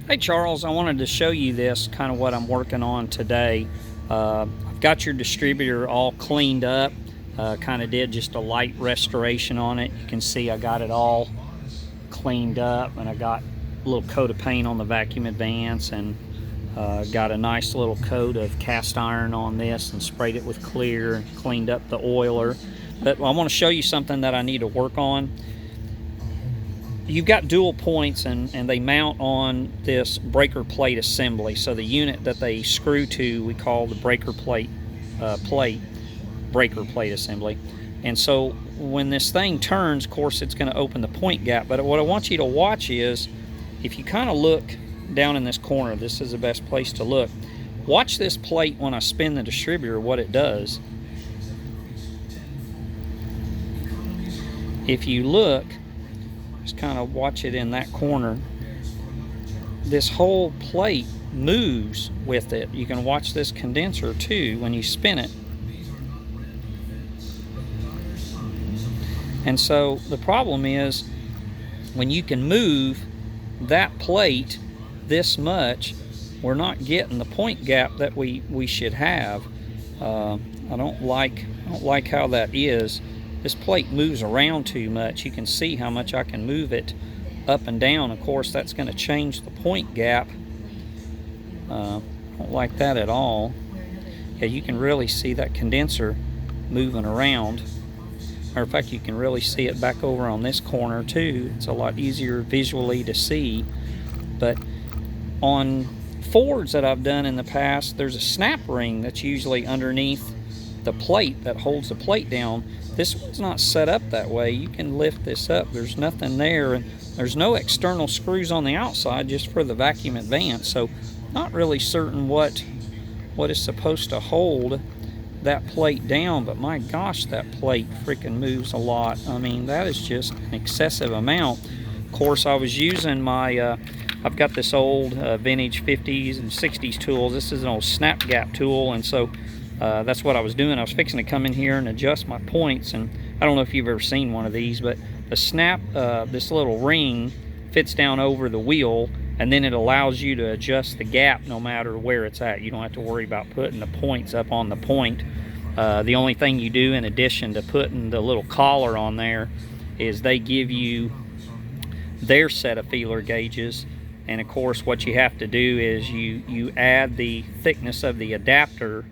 Hey Charles, I wanted to show you this, kind of what I'm working on today. I've got your distributor all cleaned up, kind of did just a light restoration on it. You can see I got it all cleaned up, and I got a little coat of paint on the vacuum advance, and got a nice little coat of cast iron on this and sprayed it with clear and cleaned up the oiler. But I want to show you something that I need to work on. You've got dual points, and they mount on this breaker plate assembly. So the unit that they screw to, we call the breaker plate breaker plate assembly. And so when this thing turns, of course, it's going to open the point gap. But what I want you to watch is, if you kind of look down in this corner, this is the best place to look. Watch this plate when I spin the distributor, what it does. If you look, just kind of watch it in that corner, this whole plate moves with it. You can watch this condenser too when you spin it. And so the problem is, when you can move that plate this much, we're not getting the point gap that we should have. I don't like how that is. This plate moves around too much. You can see how much I can move it up and down. Of course, that's going to change the point gap. I don't like that at all. Yeah, you can really see that condenser moving around. Matter of fact, you can really see it back over on this corner too. It's a lot easier visually to see. But on Fords that I've done in the past, there's a snap ring that's usually underneath the plate that holds the plate down. This one's not set up that way. You can lift this up. There's nothing there, and there's no external screws on the outside, just for the vacuum advance. So not really certain what is supposed to hold that plate down, but my gosh, that plate freaking moves a lot. I mean, that is just an excessive amount. Of course, I was using my I've got this old vintage 50s and 60s tools. This is an old snap gap tool, and so that's what I was doing. I was fixing to come in here and adjust my points, and I don't know if you've ever seen one of these, but the snap, this little ring fits down over the wheel, and then it allows you to adjust the gap no matter where it's at. You don't have to worry about putting the points up on the point. The only thing you do in addition to putting the little collar on there is they give you their set of feeler gauges, and of course what you have to do is you add the thickness of the adapter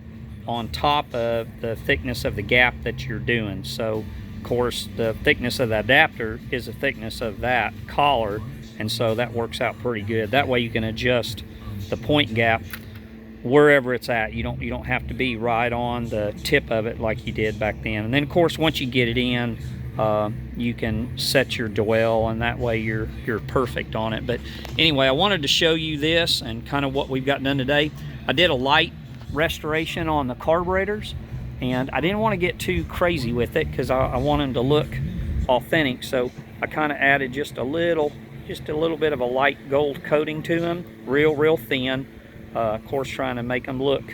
on top of the thickness of the gap that you're doing. So of course the thickness of the adapter is the thickness of that collar, and so that works out pretty good. That way you can adjust the point gap wherever it's at. You don't have to be right on the tip of it like you did back then. And then of course once you get it in, you can set your dwell, and that way you're perfect on it. But anyway, I wanted to show you this and kind of what we've got done today. I did a light restoration on the carburetors, and I didn't want to get too crazy with it because I want them to look authentic. So I kind of added just a little bit of a light gold coating to them, real thin. Of course, trying to make them look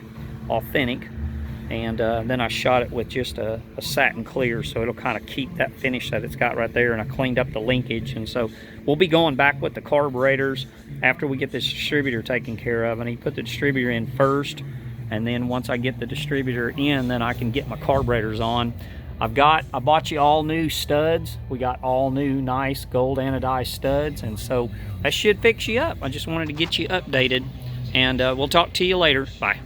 authentic. And then I shot it with just a satin clear, so it'll kind of keep that finish that it's got right there. And I cleaned up the linkage, and so we'll be going back with the carburetors after we get this distributor taken care of. And he put the distributor in first, and then once I get the distributor in, then I can get my carburetors on. I bought you all new studs. We got all new nice gold anodized studs, and so that should fix you up. I just wanted to get you updated, and we'll talk to you later. Bye.